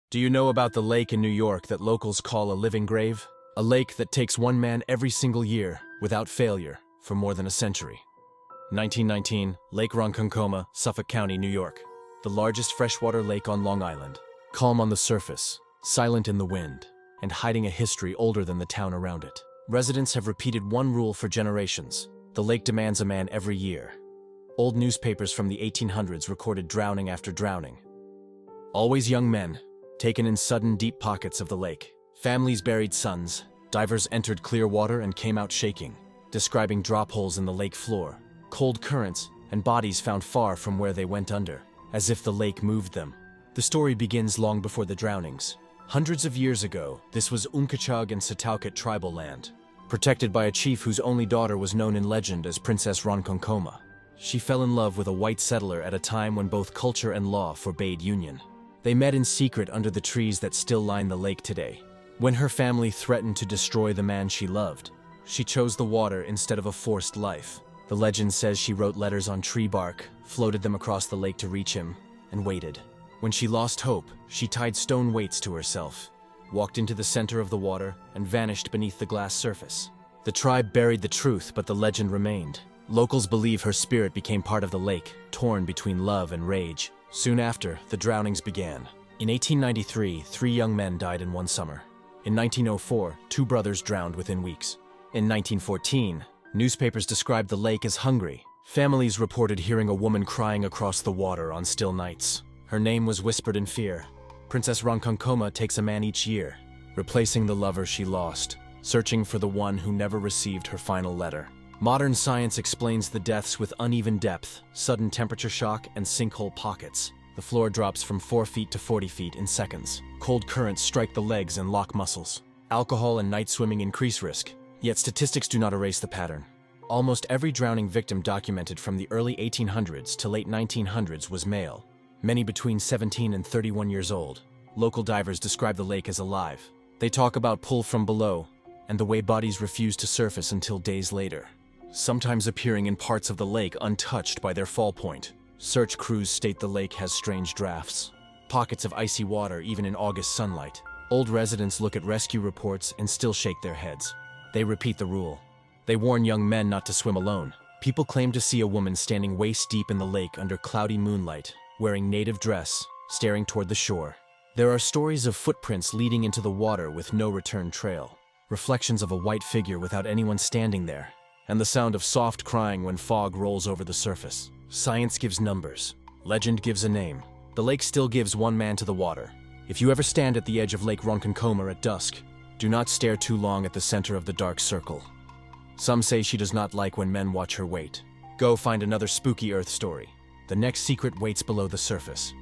Do you know about the lake in New York that locals call a living grave? A lake that takes one man every single year, without failure, for more than a century. 1919, Lake Ronkonkoma, Suffolk County, New York. The largest freshwater lake on Long Island. Calm on the surface, silent in the wind, and hiding a history older than the town around it. Residents have repeated one rule for generations. The lake demands a man every year. Old newspapers from the 1800s recorded drowning after drowning. Always young men, taken in sudden deep pockets of the lake. Families buried sons. Divers entered clear water and came out shaking, describing drop holes in the lake floor, cold currents, and bodies found far from where they went under, as if the lake moved them. The story begins long before the drownings. Hundreds of years ago, this was Unkechaug and Setauket tribal land, protected by a chief whose only daughter was known in legend as Princess Ronkonkoma. She fell in love with a white settler at a time when both culture and law forbade union. They met in secret under the trees that still line the lake today. When her family threatened to destroy the man she loved, she chose the water instead of a forced life. The legend says she wrote letters on tree bark, floated them across the lake to reach him, and waited. When she lost hope, she tied stone weights to herself, walked into the center of the water, and vanished beneath the glass surface. The tribe buried the truth, but the legend remained. Locals believe her spirit became part of the lake, torn between love and rage. Soon after, the drownings began. In 1893, 3 young men died in one summer. In 1904, 2 brothers drowned within weeks. In 1914, newspapers described the lake as hungry. Families reported hearing a woman crying across the water on still nights. Her name was whispered in fear. Princess Ronkonkoma takes a man each year, replacing the lover she lost, searching for the one who never received her final letter. Modern science explains the deaths with uneven depth, sudden temperature shock, and sinkhole pockets. The floor drops from 4 feet to 40 feet in seconds. Cold currents strike the legs and lock muscles. Alcohol and night swimming increase risk, yet statistics do not erase the pattern. Almost every drowning victim documented from the early 1800s to late 1900s was male, many between 17 and 31 years old. Local divers describe the lake as alive. They talk about pull from below and the way bodies refuse to surface until days later, sometimes appearing in parts of the lake untouched by their fall point. Search crews state the lake has strange drafts, pockets of icy water even in August sunlight. Old residents look at rescue reports and still shake their heads. They repeat the rule. They warn young men not to swim alone. People claim to see a woman standing waist deep in the lake under cloudy moonlight, wearing native dress, staring toward the shore. There are stories of footprints leading into the water with no return trail, reflections of a white figure without anyone standing there, and the sound of soft crying when fog rolls over the surface. Science gives numbers. Legend gives a name. The lake still gives one man to the water. If you ever stand at the edge of Lake Ronkonkoma at dusk, do not stare too long at the center of the dark circle. Some say she does not like when men watch her wait. Go find another spooky earth story. The next secret waits below the surface.